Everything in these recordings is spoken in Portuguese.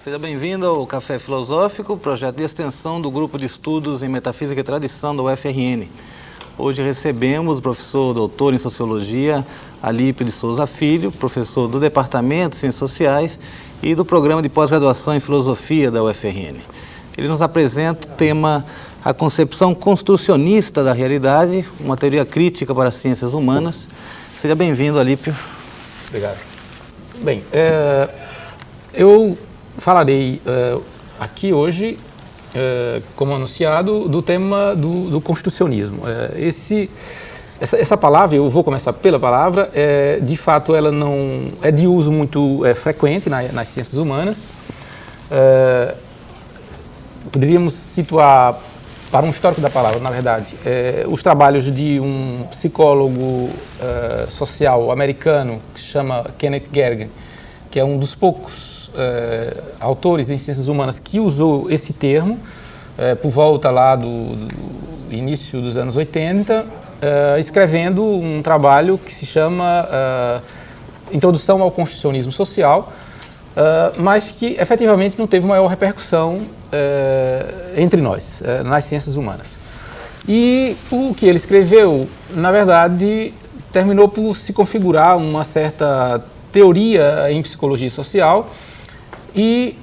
Seja bem-vindo ao Café Filosófico, projeto de extensão do Grupo de Estudos em Metafísica e Tradição da UFRN. Hoje recebemos o professor doutor em Sociologia, Alípio de Souza Filho, professor do Departamento de Ciências Sociais e do Programa de Pós-Graduação em Filosofia da UFRN. Ele nos apresenta o tema A Concepção Construcionista da Realidade, uma teoria crítica para as ciências humanas. Seja bem-vindo, Alípio. Obrigado. Bem, eu falarei aqui hoje, como anunciado, do tema do construcionismo. Essa palavra, eu vou começar pela palavra, de fato ela não é de uso muito frequente nas ciências humanas. Poderíamos situar, para um histórico da palavra, na verdade, os trabalhos de um psicólogo social americano que se chama Kenneth Gergen, que é um dos poucos autores em ciências humanas que usou esse termo por volta lá do início dos anos 80, escrevendo um trabalho que se chama Introdução ao Construcionismo Social, mas que efetivamente não teve maior repercussão entre nós, nas ciências humanas. E o que ele escreveu, na verdade, terminou por se configurar uma certa teoria em psicologia social. E,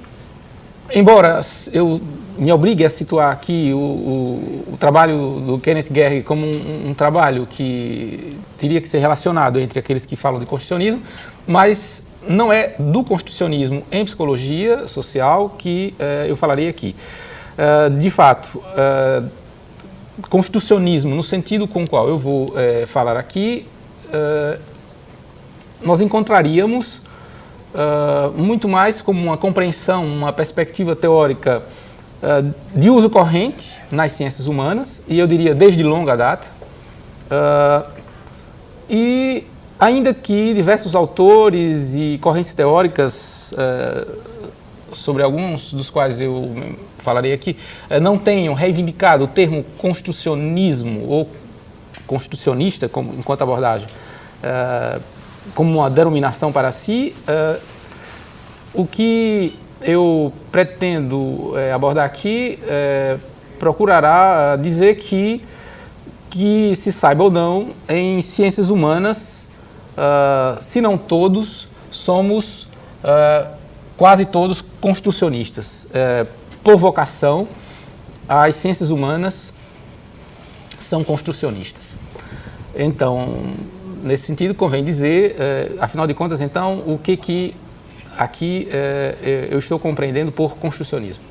embora eu me obrigue a situar aqui o trabalho do Kenneth Gergen como um trabalho que teria que ser relacionado entre aqueles que falam de construcionismo, mas não é do construcionismo em psicologia social que eu falarei aqui. De fato, construcionismo, no sentido com o qual eu vou falar aqui, nós encontraríamos muito mais como uma compreensão, uma perspectiva teórica de uso corrente nas ciências humanas, e eu diria desde longa data, e ainda que diversos autores e correntes teóricas, sobre alguns dos quais eu falarei aqui, não tenham reivindicado o termo construcionismo ou construcionista enquanto abordagem, como uma denominação para si, o que eu pretendo abordar aqui procurará dizer que se saiba ou não, em ciências humanas, se não todos, somos quase todos construcionistas. Por vocação, as ciências humanas são construcionistas. Então, nesse sentido, convém dizer, afinal de contas, então, o que aqui eu estou compreendendo por construcionismo.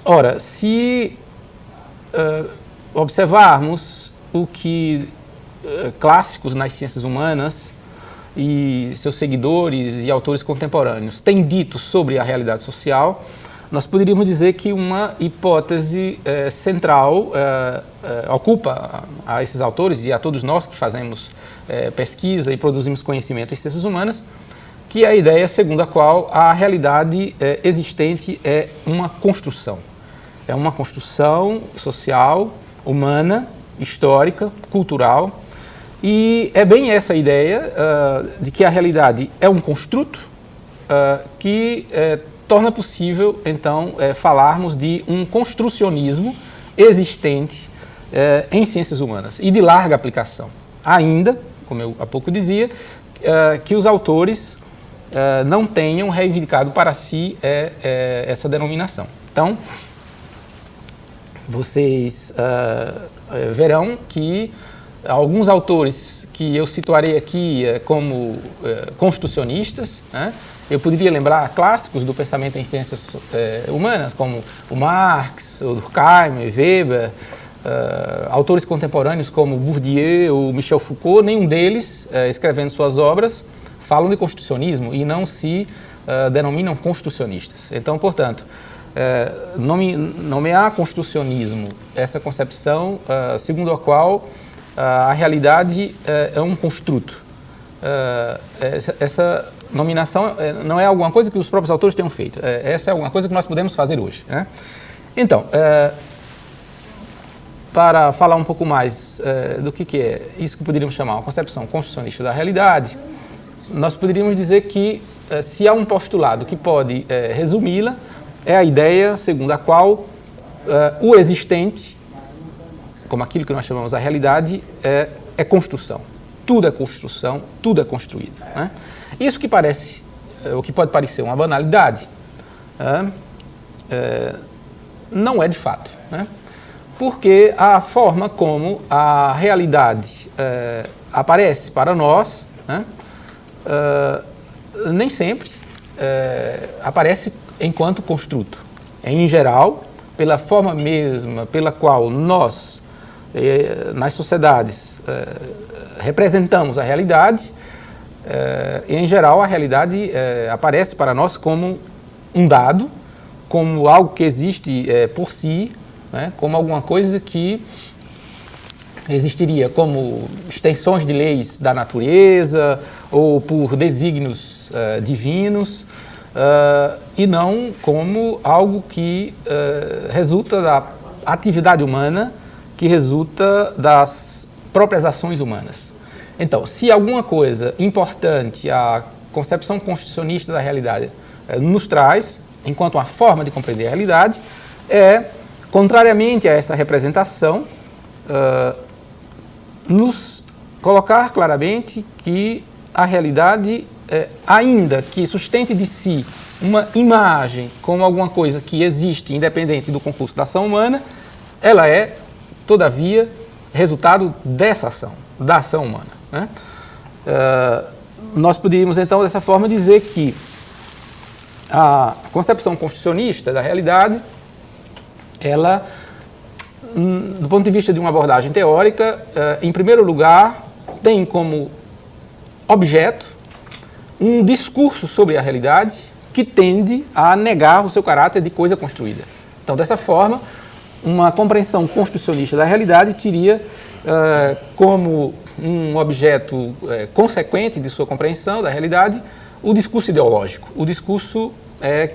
Ora, se observarmos o que clássicos nas ciências humanas e seus seguidores e autores contemporâneos têm dito sobre a realidade social, nós poderíamos dizer que uma hipótese central ocupa a esses autores e a todos nós que fazemos pesquisa e produzimos conhecimento em ciências humanas, que é a ideia segundo a qual a realidade existente é uma construção. É uma construção social, humana, histórica, cultural, e é bem essa ideia de que a realidade é um construto que torna possível, então, falarmos de um construcionismo existente em ciências humanas e de larga aplicação. Ainda, como eu há pouco dizia, que os autores não tenham reivindicado para si essa denominação. Então, vocês verão que alguns autores que eu situarei aqui como construcionistas, né? Eu poderia lembrar clássicos do pensamento em ciências humanas, como o Marx, o Durkheim, Weber, autores contemporâneos como Bourdieu ou Michel Foucault. Nenhum deles, escrevendo suas obras, falam de construcionismo e não se denominam construcionistas. Então, portanto, nomear construcionismo essa concepção segundo a qual a realidade é um construto. Essa nominação não é alguma coisa que os próprios autores tenham feito. Essa é alguma coisa que nós podemos fazer hoje, né? Então, para falar um pouco mais do que é isso que poderíamos chamar uma concepção construcionista da realidade, nós poderíamos dizer que se há um postulado que pode resumi-la, é a ideia segundo a qual o existente, como aquilo que nós chamamos a realidade, é construção. Tudo é construção, tudo é construído. Né? Isso que parece, o que pode parecer uma banalidade, não é de fato. Né? Porque a forma como a realidade aparece para nós, né, nem sempre aparece enquanto construto. Em geral, pela forma mesma pela qual nós, nas sociedades, representamos a realidade, em geral a realidade aparece para nós como um dado, como algo que existe por si, né, como alguma coisa que existiria como extensões de leis da natureza ou por desígnios divinos, e não como algo que resulta da atividade humana, que resulta das próprias ações humanas. Então, se alguma coisa importante a concepção constitucionista da realidade nos traz, enquanto uma forma de compreender a realidade, contrariamente a essa representação, nos colocar claramente que a realidade, ainda que sustente de si uma imagem como alguma coisa que existe independente do concurso da ação humana, ela é, todavia, resultado dessa ação, da ação humana. Né? Nós poderíamos, então, dessa forma, dizer que a concepção constitucionista da realidade, ela, do ponto de vista de uma abordagem teórica, em primeiro lugar, tem como objeto um discurso sobre a realidade que tende a negar o seu caráter de coisa construída. Então, dessa forma, uma compreensão constitucionista da realidade teria como um objeto consequente de sua compreensão da realidade o discurso ideológico, o discurso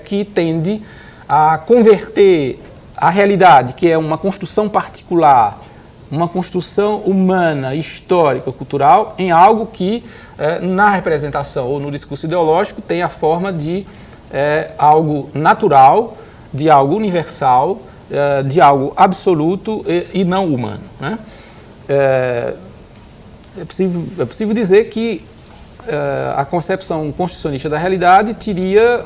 que tende a converter a realidade, que é uma construção particular, uma construção humana, histórica, cultural, em algo que, na representação ou no discurso ideológico, tem a forma de algo natural, de algo universal, de algo absoluto e não humano. Né? É possível dizer que a concepção constitucionista da realidade teria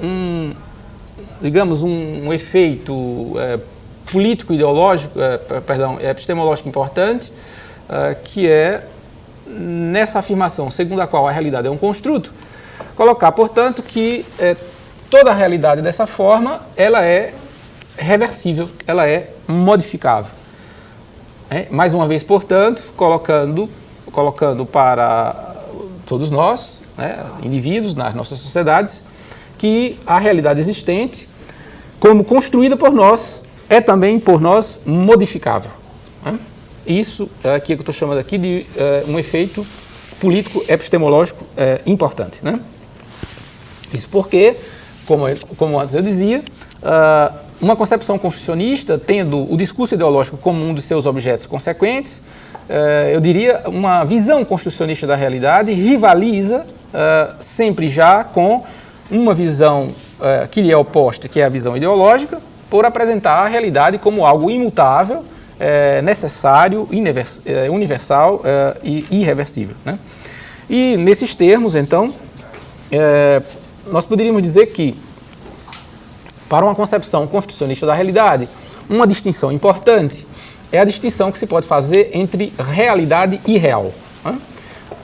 digamos, um efeito político-ideológico, epistemológico importante, que é, nessa afirmação segundo a qual a realidade é um construto, colocar, portanto, que toda a realidade dessa forma, ela é reversível, ela é modificável. Mais uma vez, portanto, colocando para todos nós, né, indivíduos, nas nossas sociedades, que a realidade existente, como construída por nós, é também por nós modificável. Né? Isso é que eu estou chamando aqui de um efeito político epistemológico importante. Né? Isso porque, como antes eu dizia, uma concepção constitucionista, tendo o discurso ideológico como um dos seus objetos consequentes, eu diria, uma visão constitucionista da realidade rivaliza sempre já com uma visão que lhe é oposta, que é a visão ideológica, por apresentar a realidade como algo imutável, necessário, universal e irreversível. Né? E nesses termos, então, nós poderíamos dizer que, para uma concepção constitucionista da realidade, uma distinção importante é a distinção que se pode fazer entre realidade e real. Né?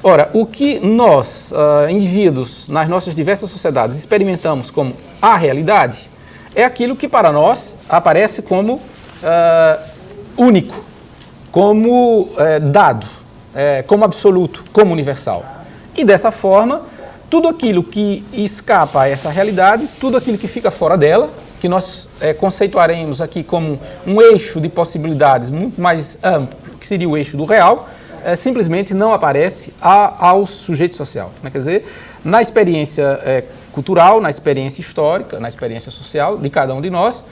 Ora, o que nós, indivíduos, nas nossas diversas sociedades, experimentamos como a realidade, é aquilo que para nós aparece como único, como dado, como absoluto, como universal. E dessa forma, tudo aquilo que escapa a essa realidade, tudo aquilo que fica fora dela, que nós conceituaremos aqui como um eixo de possibilidades muito mais amplo, que seria o eixo do real, simplesmente não aparece ao sujeito social. Né? Quer dizer, na experiência cultural, na experiência histórica, na experiência social de cada um de nós,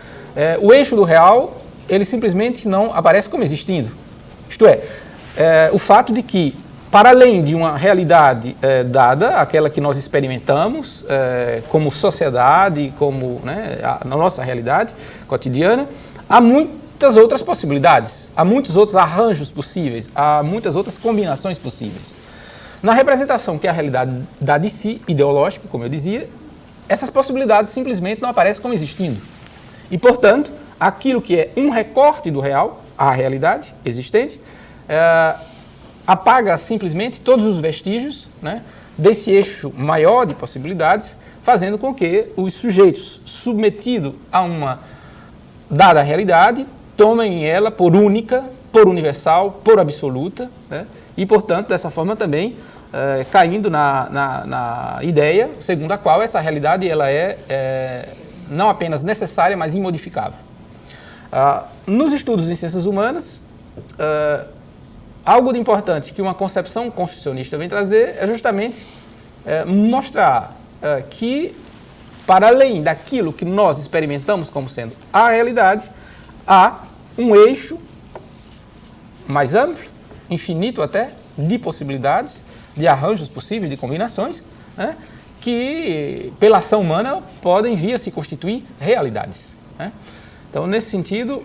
o eixo do real, ele simplesmente não aparece como existindo. Isto é, o fato de que para além de uma realidade dada, aquela que nós experimentamos como sociedade, como, né, na nossa realidade cotidiana, há muitas outras possibilidades, há muitos outros arranjos possíveis, há muitas outras combinações possíveis. Na representação que a realidade dá de si, ideológica, como eu dizia, essas possibilidades simplesmente não aparecem como existindo. E, portanto, aquilo que é um recorte do real, a realidade existente, apaga simplesmente todos os vestígios, né, desse eixo maior de possibilidades, fazendo com que os sujeitos submetidos a uma dada realidade tomem ela por única, por universal, por absoluta, né, e, portanto, dessa forma também caindo na ideia segundo a qual essa realidade ela é não apenas necessária, mas imodificável. Nos estudos em ciências humanas, algo de importante que uma concepção constitucionista vem trazer é justamente mostrar que, para além daquilo que nós experimentamos como sendo a realidade, há um eixo mais amplo, infinito até, de possibilidades, de arranjos possíveis, de combinações, né, que, pela ação humana, podem vir a se constituir realidades, né? Então, nesse sentido,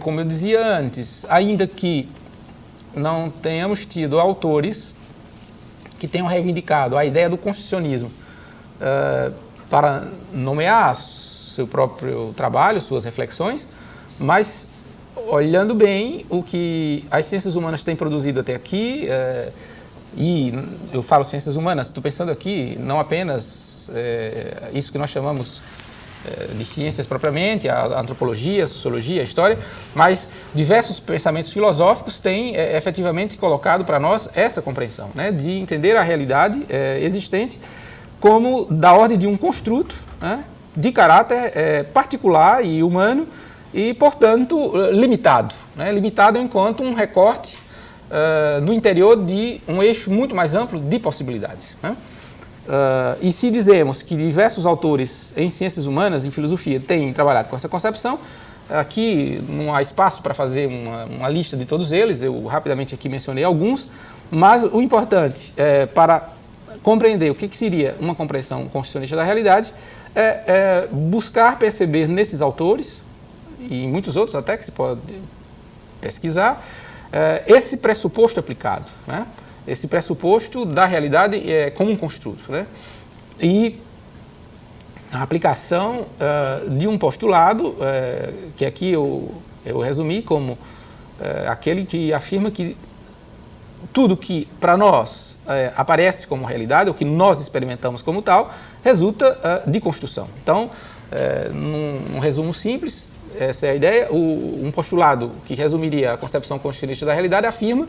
como eu dizia antes, ainda que não tenhamos tido autores que tenham reivindicado a ideia do constitucionismo para nomear seu próprio trabalho, suas reflexões, mas, olhando bem o que as ciências humanas têm produzido até aqui, e eu falo ciências humanas, estou pensando aqui não apenas isso que nós chamamos de ciências propriamente, a antropologia, a sociologia, a história, mas diversos pensamentos filosóficos têm efetivamente colocado para nós essa compreensão, né, de entender a realidade existente como da ordem de um construto, né, de caráter particular e humano e, portanto, limitado, né, limitado enquanto um recorte no interior de um eixo muito mais amplo de possibilidades, né? E se dizemos que diversos autores em ciências humanas, em filosofia, têm trabalhado com essa concepção, aqui não há espaço para fazer uma lista de todos eles, eu rapidamente aqui mencionei alguns, mas o importante para compreender o que seria uma compreensão constitucionalista da realidade é buscar perceber nesses autores, e muitos outros até que se pode pesquisar, esse pressuposto aplicado, né? Esse pressuposto da realidade como um construto, né? E a aplicação de um postulado, que aqui eu resumi como aquele que afirma que tudo que para nós aparece como realidade, ou que nós experimentamos como tal, resulta de construção. Então, num resumo simples, essa é a ideia, um postulado que resumiria a concepção constitucionalista da realidade afirma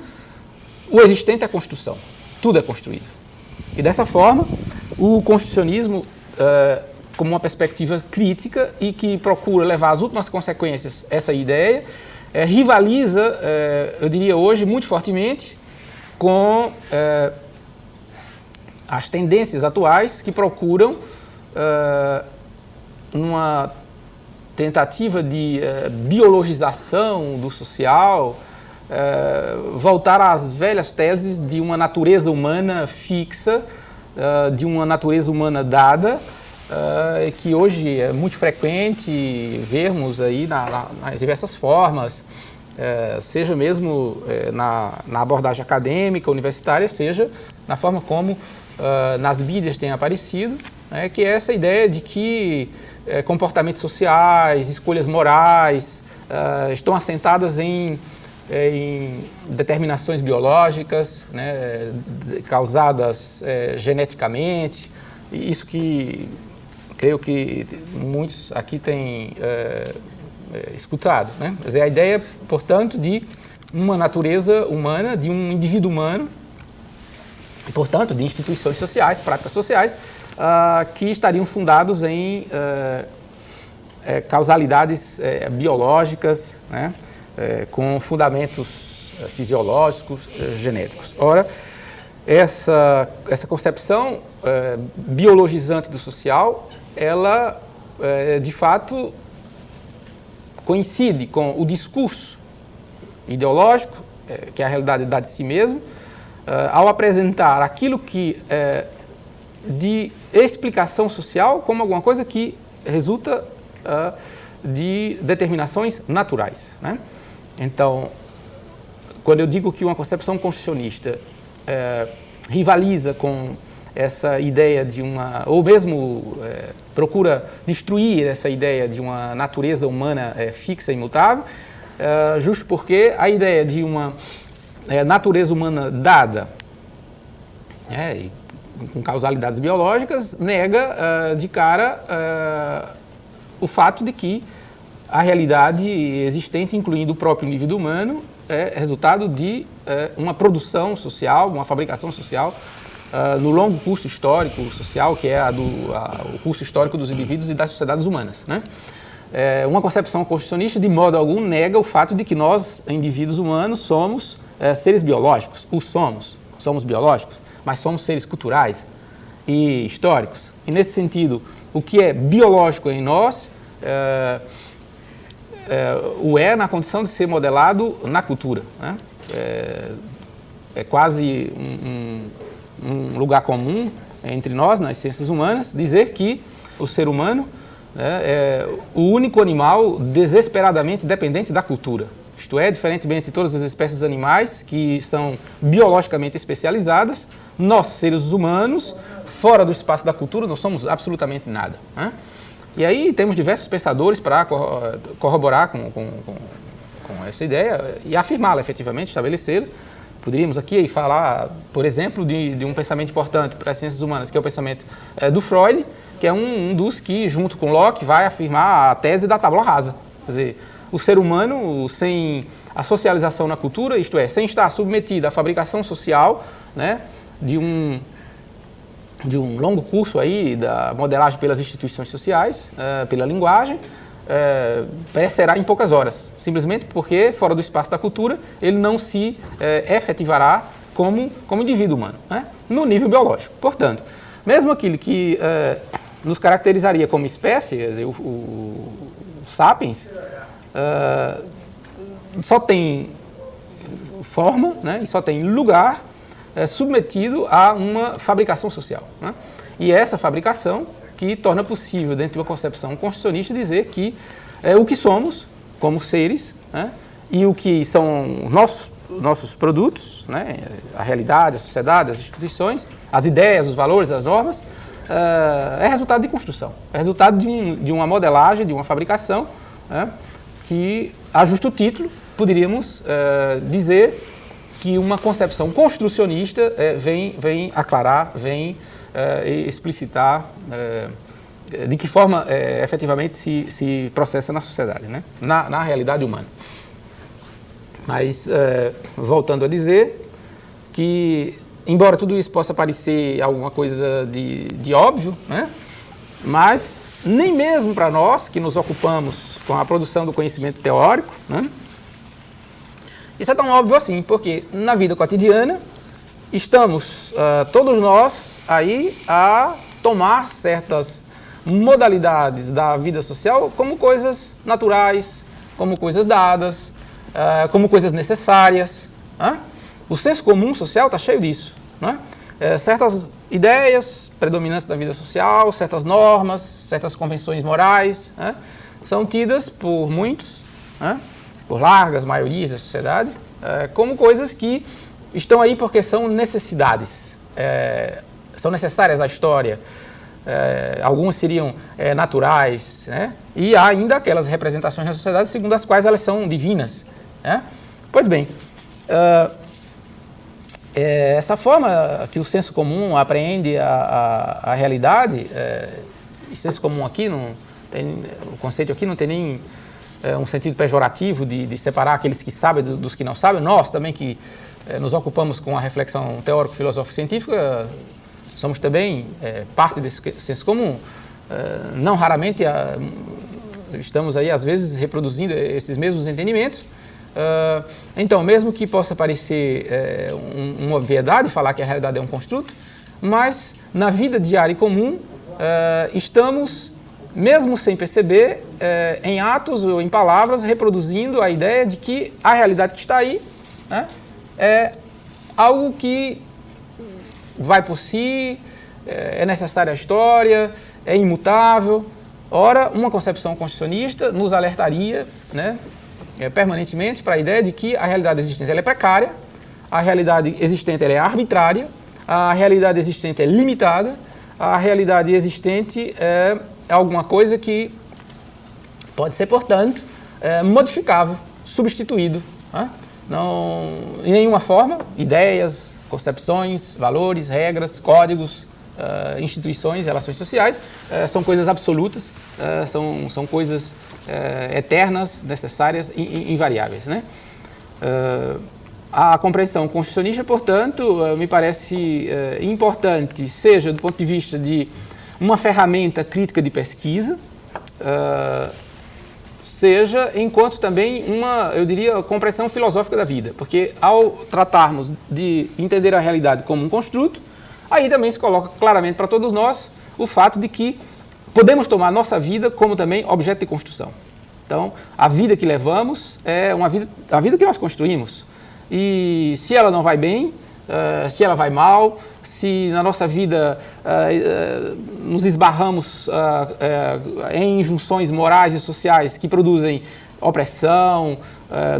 o existente é construção, tudo é construído. E dessa forma, o constitucionalismo, como uma perspectiva crítica e que procura levar às últimas consequências essa ideia, rivaliza, eu diria hoje, muito fortemente com as tendências atuais que procuram uma tentativa de biologização do social, voltar às velhas teses de uma natureza humana fixa, de uma natureza humana dada, que hoje é muito frequente vermos aí nas diversas formas, seja mesmo na abordagem acadêmica, universitária, seja na forma como nas mídias tem aparecido, que é essa ideia de que comportamentos sociais, escolhas morais estão assentadas em determinações biológicas, né, causadas geneticamente. Isso que creio que muitos aqui têm escutado, né? Mas é a ideia, portanto, de uma natureza humana, de um indivíduo humano, e, portanto, de instituições sociais, práticas sociais, que estariam fundados em causalidades biológicas, né, com fundamentos fisiológicos, genéticos. Ora, essa concepção biologizante do social, ela, de fato, coincide com o discurso ideológico, que é a realidade dá de si mesmo, ao apresentar aquilo que de explicação social como alguma coisa que resulta de determinações naturais, né? Então, quando eu digo que uma concepção construcionista rivaliza com essa ideia de uma, ou mesmo procura destruir essa ideia de uma natureza humana fixa e imutável, justo porque a ideia de uma natureza humana dada, e com causalidades biológicas, nega de cara o fato de que a realidade existente, incluindo o próprio indivíduo humano, é resultado de uma produção social, uma fabricação social, no longo curso histórico social, que é o curso histórico dos indivíduos e das sociedades humanas, né? Uma concepção constitucionalista, de modo algum, nega o fato de que nós, indivíduos humanos, somos seres biológicos. Somos biológicos, mas somos seres culturais e históricos. E, nesse sentido, o que é biológico em nós o na condição de ser modelado na cultura, né? É quase um lugar comum entre nós, nas ciências humanas, dizer que o ser humano é o único animal desesperadamente dependente da cultura. Isto é, diferentemente de todas as espécies animais que são biologicamente especializadas, nós, seres humanos, fora do espaço da cultura, não somos absolutamente nada, né? E aí temos diversos pensadores para corroborar com essa ideia e afirmá-la efetivamente, estabelecê-la. Poderíamos aqui falar, por exemplo, de um pensamento importante para as ciências humanas, que é o pensamento do Freud, que é um dos que, junto com Locke, vai afirmar a tese da tábula rasa. Quer dizer, o ser humano, sem a socialização na cultura, isto é, sem estar submetido à fabricação social, né, de um longo curso aí da modelagem pelas instituições sociais, pela linguagem, perecerá em poucas horas, simplesmente porque, fora do espaço da cultura, ele não se efetivará como indivíduo humano, né, no nível biológico. Portanto, mesmo aquilo que nos caracterizaria como espécie, o sapiens, só tem forma, né, e só tem lugar submetido a uma fabricação social, né? E é essa fabricação que torna possível, dentro de uma concepção constitucionalista, dizer que o que somos como seres, né, e o que são nossos produtos, né, a realidade, a sociedade, as instituições, as ideias, os valores, as normas, é resultado de construção, é resultado de uma modelagem, de uma fabricação, né, que, a justo título, poderíamos dizer que uma concepção construcionista vem aclarar, vem explicitar de que forma efetivamente se processa na sociedade, né? Na realidade humana. Mas, voltando a dizer que, embora tudo isso possa parecer alguma coisa de óbvio, né? Mas nem mesmo para nós que nos ocupamos com a produção do conhecimento teórico, né, isso é tão óbvio assim, porque na vida cotidiana estamos todos nós aí a tomar certas modalidades da vida social como coisas naturais, como coisas dadas, como coisas necessárias, né? O senso comum social está cheio disso, né? Certas ideias predominantes da vida social, certas normas, certas convenções morais, né, são tidas por muitos, né, por largas maiorias da sociedade, como coisas que estão aí porque são necessidades, são necessárias à história. Algumas seriam naturais, né, e há ainda aquelas representações na sociedade segundo as quais elas são divinas, né? Pois bem, essa forma que o senso comum apreende a realidade, e senso comum aqui, o conceito aqui não tem nem um sentido pejorativo de separar aqueles que sabem dos que não sabem. Nós também que nos ocupamos com a reflexão teórico-filosófico-científica, somos também parte desse senso comum. Não raramente estamos aí, às vezes, reproduzindo esses mesmos entendimentos. Então, mesmo que possa parecer uma obviedade falar que a realidade é um construto, mas na vida diária e comum estamos, mesmo sem perceber, em atos ou em palavras, reproduzindo a ideia de que a realidade que está aí, né, é algo que vai por si, é necessária a história, é imutável. Ora, uma concepção constitucionista nos alertaria, né, permanentemente para a ideia de que a realidade existente ela é precária, a realidade existente ela é arbitrária, a realidade existente é limitada, a realidade existente é alguma coisa que pode ser, portanto, modificável, substituído. Né? Não, em nenhuma forma, ideias, concepções, valores, regras, códigos, instituições, relações sociais, são coisas absolutas, são coisas eternas, necessárias e invariáveis. Né? A compreensão constitucionista, portanto, me parece importante, seja do ponto de vista de uma ferramenta crítica de pesquisa, seja enquanto também uma, eu diria, compreensão filosófica da vida, porque ao tratarmos de entender a realidade como um construto, aí também se coloca claramente para todos nós o fato de que podemos tomar a nossa vida como também objeto de construção. Então, a vida que levamos é a vida que nós construímos. E se ela não vai bem, se ela vai mal, se na nossa vida nos esbarramos em injunções morais e sociais que produzem opressão,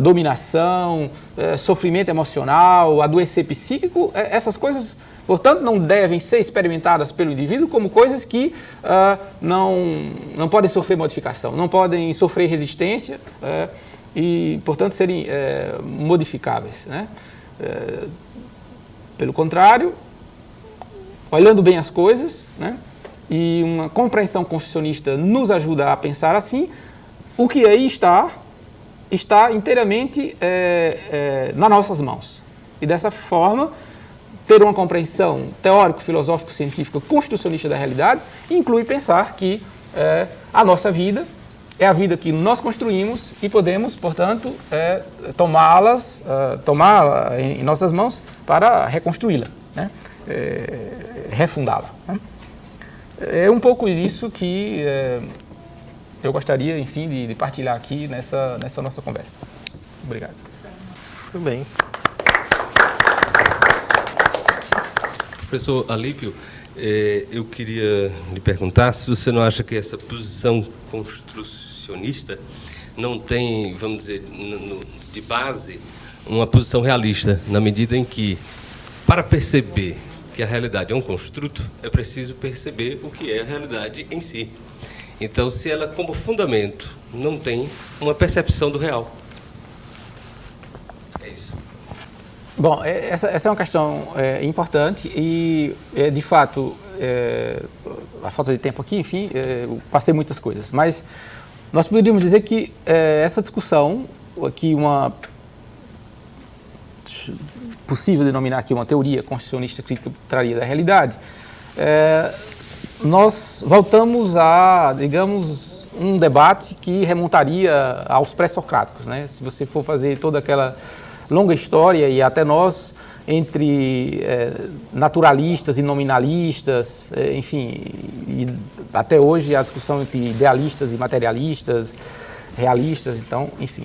dominação, sofrimento emocional, adoecer psíquico, essas coisas, portanto, não devem ser experimentadas pelo indivíduo como coisas que não podem sofrer modificação, não podem sofrer resistência e, portanto, serem modificáveis. Né? Pelo contrário, olhando bem as coisas, né, e uma compreensão constitucionista nos ajuda a pensar assim, o que aí está inteiramente nas nossas mãos. E dessa forma, ter uma compreensão teórico-filosófico-científica constitucionista da realidade inclui pensar que a nossa vida é a vida que nós construímos e podemos, portanto, tomá-la em nossas mãos para reconstruí-la, né? Refundá-la. Né? É um pouco isso que eu gostaria, enfim, de partilhar aqui nessa nossa conversa. Obrigado. Muito bem. Professor Alípio, eu queria lhe perguntar se você não acha que essa posição construcionista não tem, vamos dizer, de base, uma posição realista, na medida em que, para perceber que a realidade é um construto, é preciso perceber o que é a realidade em si. Então, se ela, como fundamento, não tem uma percepção do real. É isso. Bom, essa é uma questão importante e, de fato, a falta de tempo aqui, enfim, eu passei muitas coisas, mas nós poderíamos dizer que essa discussão, aqui possível denominar aqui uma teoria constitucionista crítica traria da realidade, nós voltamos a, digamos, um debate que remontaria aos pré-socráticos, né? Se você for fazer toda aquela longa história e até nós, entre naturalistas e nominalistas, enfim, e até hoje a discussão entre idealistas e materialistas, realistas, então, enfim.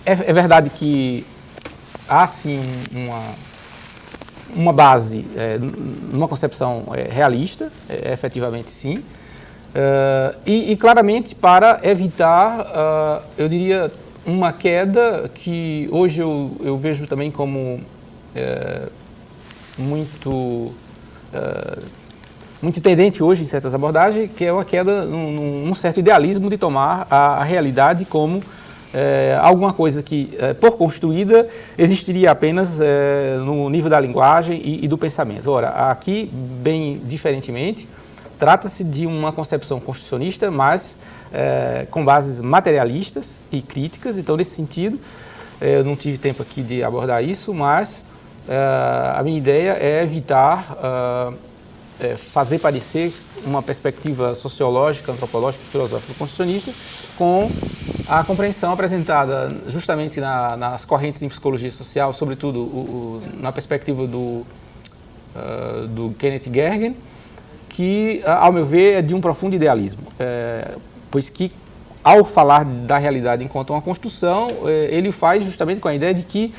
É verdade que há, sim, uma base numa concepção realista, efetivamente sim, e claramente para evitar, eu diria, uma queda que hoje eu vejo também como muito tendente hoje em certas abordagens, que é uma queda num certo idealismo de tomar a realidade como alguma coisa que, por construída, existiria apenas no nível da linguagem e do pensamento. Ora, aqui, bem diferentemente, trata-se de uma concepção constitucionista, mas com bases materialistas e críticas. Então, nesse sentido, eu não tive tempo aqui de abordar isso, mas a minha ideia é evitar fazer parecer uma perspectiva sociológica, antropológica, filosófica constitucionista com a compreensão apresentada justamente nas correntes em psicologia social, sobretudo na perspectiva do Kenneth Gergen, que, ao meu ver, é de um profundo idealismo, pois que, ao falar da realidade enquanto uma construção, ele faz justamente com a ideia de que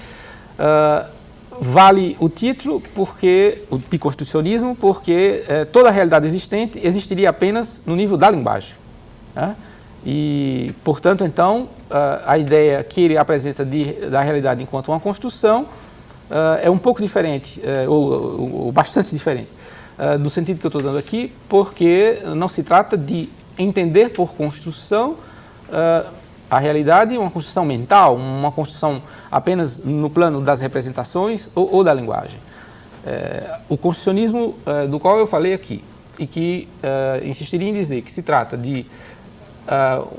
vale o título de constitucionismo porque toda a realidade existente existiria apenas no nível da linguagem. Né? E, portanto, então, a ideia que ele apresenta da realidade enquanto uma construção é um pouco diferente, ou bastante diferente, do sentido que eu estou dando aqui, porque não se trata de entender por construção a realidade, uma construção mental, uma construção apenas no plano das representações ou da linguagem. O construcionismo do qual eu falei aqui, e que insistiria em dizer que se trata de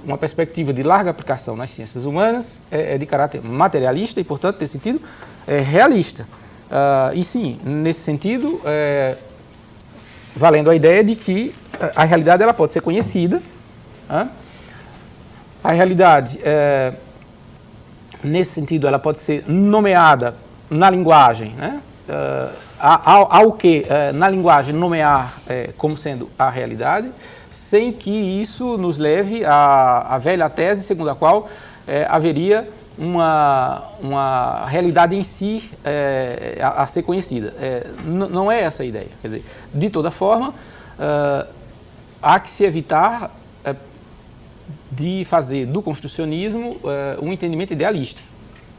uma perspectiva de larga aplicação nas ciências humanas, é de caráter materialista e, portanto, nesse sentido, é realista. E sim, nesse sentido, valendo a ideia de que a realidade ela pode ser conhecida. A realidade, nesse sentido, ela pode ser nomeada na linguagem, né? Ao que na linguagem nomear como sendo a realidade, sem que isso nos leve à velha tese segundo a qual haveria uma realidade em si a ser conhecida. Não é essa a ideia. Quer dizer, de toda forma, há que se evitar de fazer do construcionismo um entendimento idealista.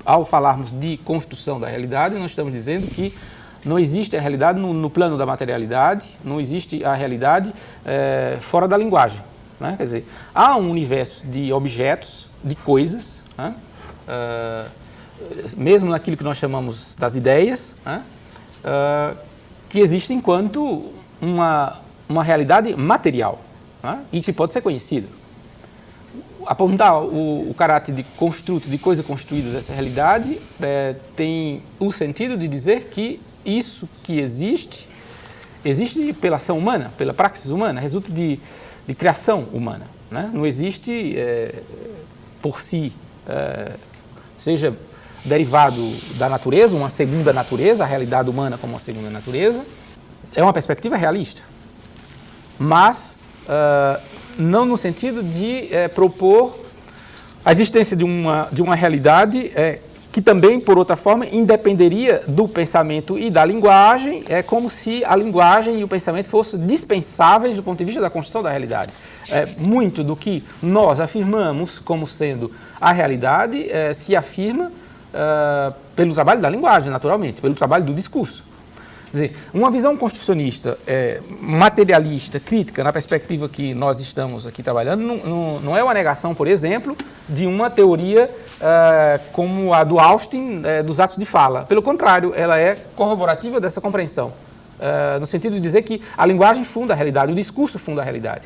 Ao falarmos de construção da realidade, nós estamos dizendo que não existe a realidade no plano da materialidade, não existe a realidade fora da linguagem. Né? Quer dizer, há um universo de objetos, de coisas, né? Mesmo naquilo que nós chamamos das ideias, né? Que existe enquanto uma realidade material, né? E que pode ser conhecida. Apontar o caráter de construto, de coisa construída dessa realidade, tem o sentido de dizer que isso que existe pela ação humana, pela praxis humana, resulta de criação humana. Né? Não existe por si, seja derivado da natureza, uma segunda natureza, a realidade humana como uma segunda natureza. É uma perspectiva realista, mas não no sentido de propor a existência de uma realidade que também, por outra forma, independeria do pensamento e da linguagem, como se a linguagem e o pensamento fossem dispensáveis do ponto de vista da construção da realidade. Muito do que nós afirmamos como sendo a realidade se afirma pelo trabalho da linguagem, naturalmente, pelo trabalho do discurso. Quer dizer, uma visão construcionista, materialista, crítica, na perspectiva que nós estamos aqui trabalhando, não é uma negação, por exemplo, de uma teoria como a do Austin dos atos de fala. Pelo contrário, ela é corroborativa dessa compreensão, no sentido de dizer que a linguagem funda a realidade, o discurso funda a realidade.